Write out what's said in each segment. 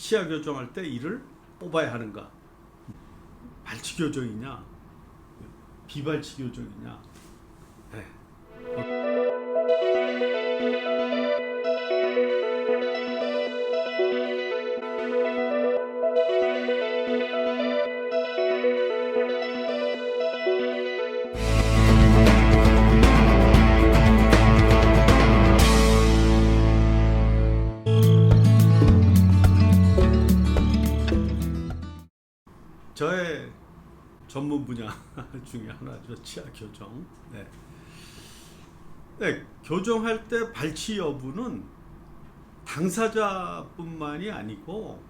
치아 교정할 때 이를 뽑아야 하는가? 발치 교정이냐, 비발치 교정이냐? 네. 저의 전문 분야 중에 하나죠. 치아 교정. 네. 네, 교정할 때 발치 여부는 당사자뿐만이 아니고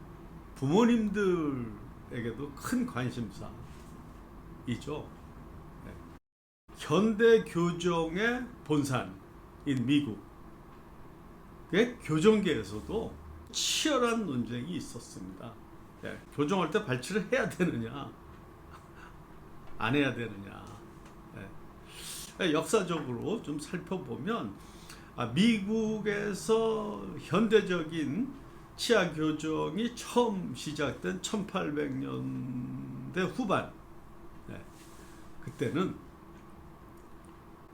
부모님들에게도 큰 관심사이죠. 네. 현대 교정의 본산인 미국의 교정계에서도 치열한 논쟁이 있었습니다. 네, 교정할 때 발치를 해야 되느냐, 안 해야 되느냐. 네. 역사적으로 좀 살펴보면 미국에서 현대적인 치아 교정이 처음 시작된 1800년대 후반, 네, 그때는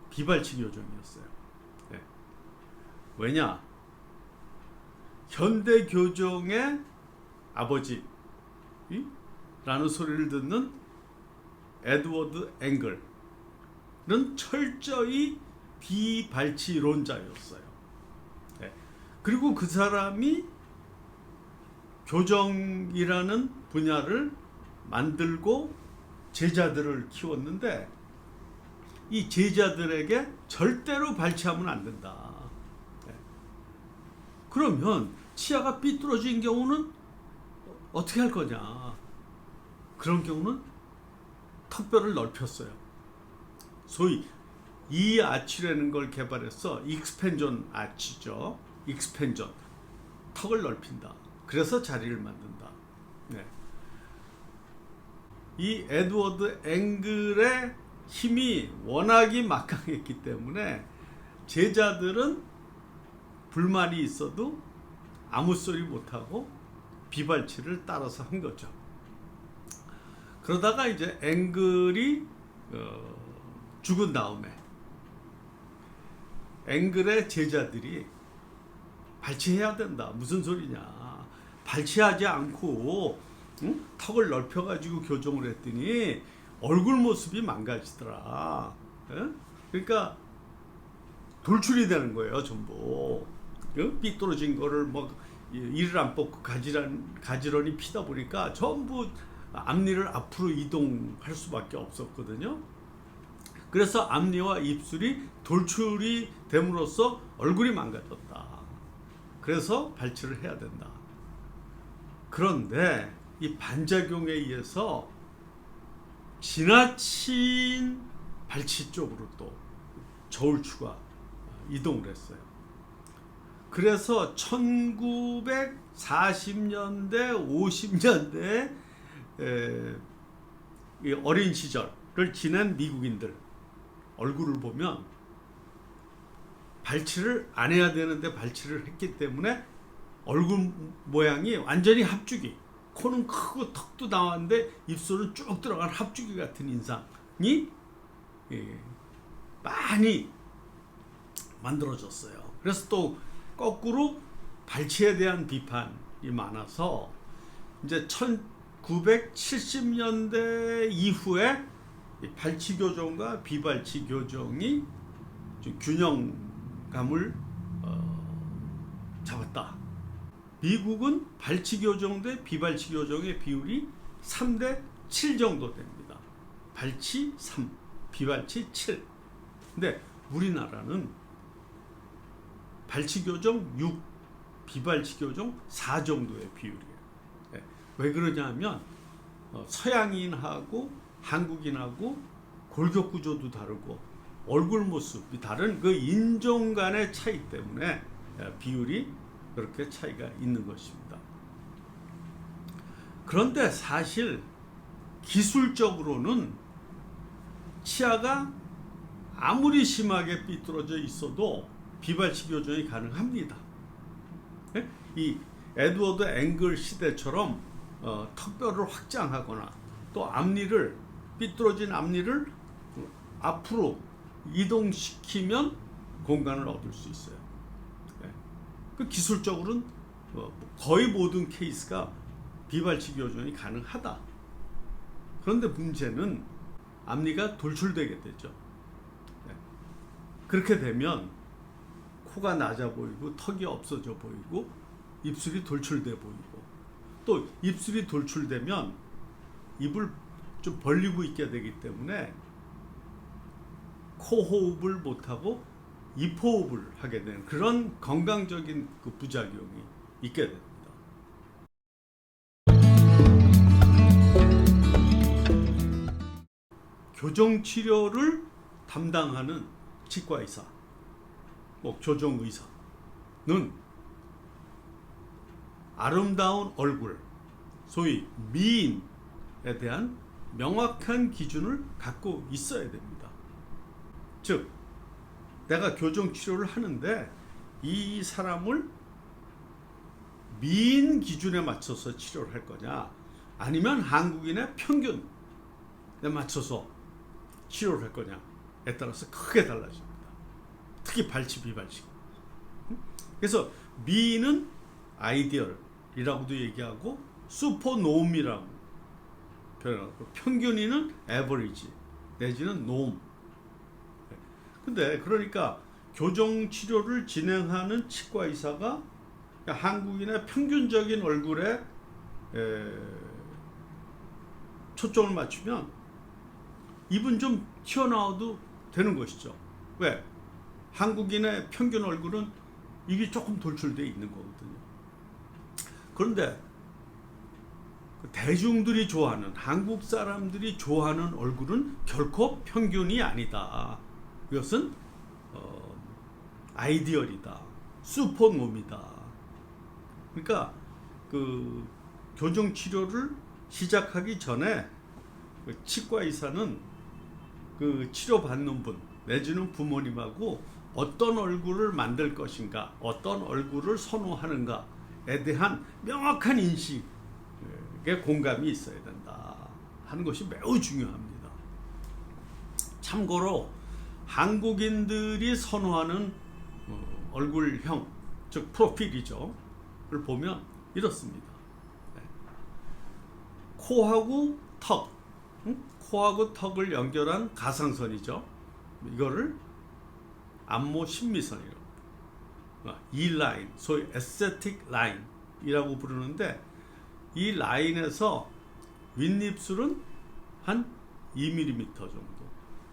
비발치 교정이었어요. 네. 왜냐? 현대 교정의 아버지 라는 소리를 듣는 에드워드 앵글은 철저히 비발치론자였어요. 네. 그리고 그 사람이 교정이라는 분야를 만들고 제자들을 키웠는데 이 제자들에게 절대로 발치하면 안 된다. 네. 그러면 치아가 삐뚤어진 경우는 어떻게 할 거냐? 그런 경우는 턱뼈를 넓혔어요. 소위 이 아치라는 걸 개발해서 익스펜전 아치죠. 익스펜전. 턱을 넓힌다. 그래서 자리를 만든다. 네. 이 에드워드 앵글의 힘이 워낙이 막강했기 때문에 제자들은 불만이 있어도 아무 소리 못하고 비발치를 따라서 한 거죠. 그러다가 이제 앵글이 죽은 다음에 앵글의 제자들이 발치해야 된다. 무슨 소리냐? 발치하지 않고 턱을 넓혀가지고 교정을 했더니 얼굴 모습이 망가지더라. 그러니까 돌출이 되는 거예요, 전부. 삐뚤어진 거를 뭐 이를 안 뽑고 가지런히 피다 보니까 전부 앞니를 앞으로 이동할 수밖에 없었거든요. 그래서 앞니와 입술이 돌출이 됨으로써 얼굴이 망가졌다. 그래서 발치를 해야 된다. 그런데 이 반작용에 의해서 지나친 발치 쪽으로 또 저울추가 이동을 했어요. 그래서 1940년대, 50년대 어린 시절을 지낸 미국인들 얼굴을 보면 발치를 안 해야 되는데 발치를 했기 때문에 얼굴 모양이 완전히 합주기, 코는 크고 턱도 나왔는데 입술은 쭉 들어간 합주기 같은 인상이 많이 만들어졌어요. 그래서 또 거꾸로 발치에 대한 비판이 많아서 이제 1970년대 이후에 발치 교정과 비발치 교정이 좀 균형감을 잡았다. 미국은 발치 교정 대 비발치 교정의 비율이 3대 7 정도 됩니다. 발치 3, 비발치 7. 근데 우리나라는 발치 교정 6, 비발치 교정 4 정도의 비율이에요. 네. 왜 그러냐면 서양인하고 한국인하고 골격 구조도 다르고 얼굴 모습이 다른 그 인종 간의 차이 때문에 비율이 그렇게 차이가 있는 것입니다. 그런데 사실 기술적으로는 치아가 아무리 심하게 삐뚤어져 있어도 비발치 교정이 가능합니다. 이 에드워드 앵글 시대처럼 턱뼈를 확장하거나 또 앞니를 삐뚤어진 앞니를 앞으로 이동시키면 공간을 얻을 수 있어요. 그 기술적으로는 거의 모든 케이스가 비발치 교정이 가능하다. 그런데 문제는 앞니가 돌출되게 되죠. 그렇게 되면 코가 낮아 보이고 턱이 없어져 보이고 입술이 돌출돼 보이고 또 입술이 돌출되면 입을 좀 벌리고 있게 되기 때문에 코 호흡을 못하고 입 호흡을 하게 되는 그런 건강적인 그 부작용이 있게 됩니다. 교정 치료를 담당하는 치과의사, 교정의사는 아름다운 얼굴, 소위 미인에 대한 명확한 기준을 갖고 있어야 됩니다. 즉, 내가 교정 치료를 하는데 이 사람을 미인 기준에 맞춰서 치료를 할 거냐, 아니면 한국인의 평균에 맞춰서 치료를 할 거냐에 따라서 크게 달라집니다. 특히 발치, 비발치. 그래서 미인은 아이디얼이라고도 얘기하고 슈퍼놈이라고 표현하고, 평균인은 에버리지 내지는 놈. 근데 그러니까 교정 치료를 진행하는 치과 의사가 한국인의 평균적인 얼굴에 초점을 맞추면 입은 좀 튀어나와도 되는 것이죠. 왜? 한국인의 평균 얼굴은 입이 조금 돌출되어 있는 거거든요. 그런데 대중들이 좋아하는, 한국 사람들이 좋아하는 얼굴은 결코 평균이 아니다. 이것은 아이디얼이다, 슈퍼놈이다. 그러니까 그 교정 치료를 시작하기 전에 그 치과 의사는 그 치료받는 분 내지는 부모님하고 어떤 얼굴을 만들 것인가, 어떤 얼굴을 선호하는가에 대한 명확한 인식에 공감이 있어야 된다 하는 것이 매우 중요합니다. 참고로 한국인들이 선호하는 얼굴형, 즉 프로필이죠. 를 보면 이렇습니다. 코하고 턱, 코하고 턱을 연결한 가상선이죠. 이거를 안모 신미선이라고, 이 라인, 소위 에스테틱 라인이라고 부르는데, 이 라인에서 윗입술은 한 2mm 정도,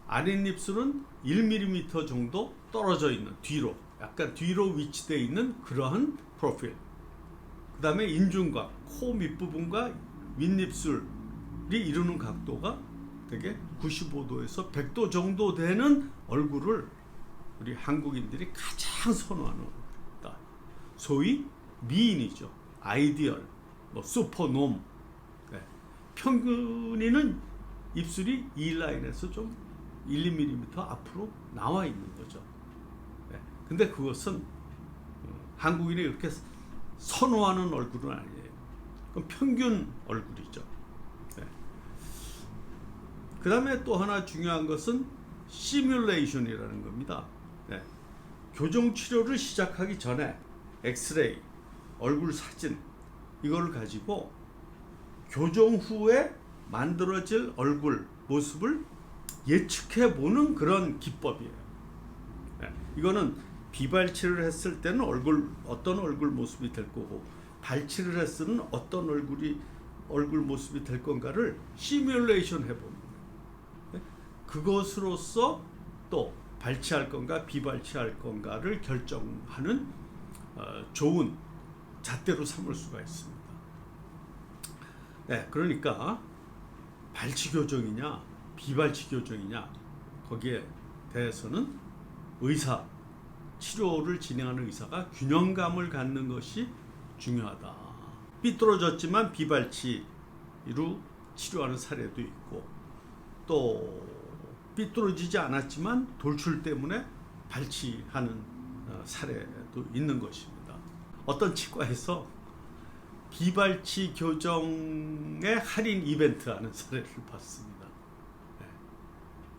아랫입술은 1mm 정도 떨어져 있는, 뒤로, 약간 뒤로 위치되어 있는 그러한 프로필. 그 다음에 인중각, 코 밑부분과 윗입술이 이루는 각도가 되게 95도에서 100도 정도 되는 얼굴을 우리 한국인들이 가장 선호하는 얼굴이다. 소위 미인이죠. 아이디얼, 슈퍼놈. 평균인은 입술이 이 라인에서 좀 1, 2mm 앞으로 나와 있는 거죠. 근데 그것은 한국인이 이렇게 선호하는 얼굴은 아니에요. 그건 평균 얼굴이죠. 그 다음에 또 하나 중요한 것은 시뮬레이션이라는 겁니다. 교정 치료를 시작하기 전에 엑스레이, 얼굴 사진, 이거를 가지고 교정 후에 만들어질 얼굴 모습을 예측해 보는 그런 기법이에요. 이거는 비발치를 했을 때는 어떤 얼굴 모습이 될 거고, 발치를 했을 때는 어떤 얼굴 모습이 될 건가를 시뮬레이션 해보는 거예요. 그것으로서 또 발치할 건가 비발치할 건가를 결정하는 좋은 잣대로 삼을 수가 있습니다. 그러니까 발치 교정이냐 비발치 교정이냐, 거기에 대해서는 치료를 진행하는 의사가 균형감을 갖는 것이 중요하다. 삐뚤어졌지만 비발치로 치료하는 사례도 있고, 또 삐뚤어지지 않았지만 돌출 때문에 발치하는 사례도 있는 것입니다. 어떤 치과에서 비발치 교정의 할인 이벤트 하는 사례를 봤습니다. 네.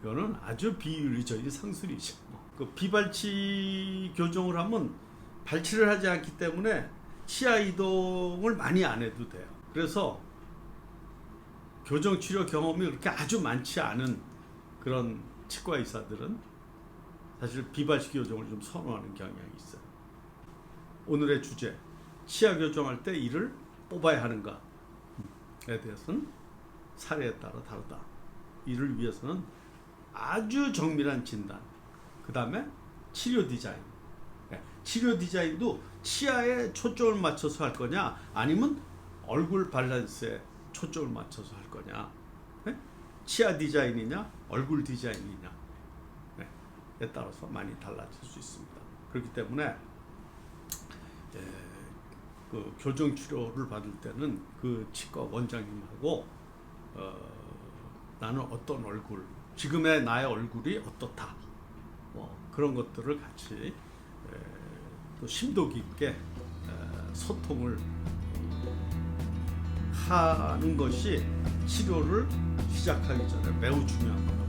이거는 아주 비윤리적인 상술이죠. 그 비발치 교정을 하면 발치를 하지 않기 때문에 치아 이동을 많이 안 해도 돼요. 그래서 교정 치료 경험이 그렇게 아주 많지 않은 그런 치과 의사들은 사실 비발치 교정을 좀 선호하는 경향이 있어요. 오늘의 주제, 치아 교정할 때 이를 뽑아야 하는가에 대해서는 사례에 따라 다르다. 이를 위해서는 아주 정밀한 진단, 그 다음에 치료 디자인. 치료 디자인도 치아에 초점을 맞춰서 할 거냐, 아니면 얼굴 밸런스에 초점을 맞춰서 할 거냐. 치아 디자인이냐, 얼굴 디자인이냐. 에 따라서 많이 달라질 수 있습니다. 그렇기 때문에 그 교정 치료를 받을 때는 그 치과 원장님하고 나는 어떤 얼굴, 지금의 나의 얼굴이 어떻다, 그런 것들을 같이 또 심도 깊게 소통을 하는 것이 치료를 시작하기 전에 매우 중요한 겁니다.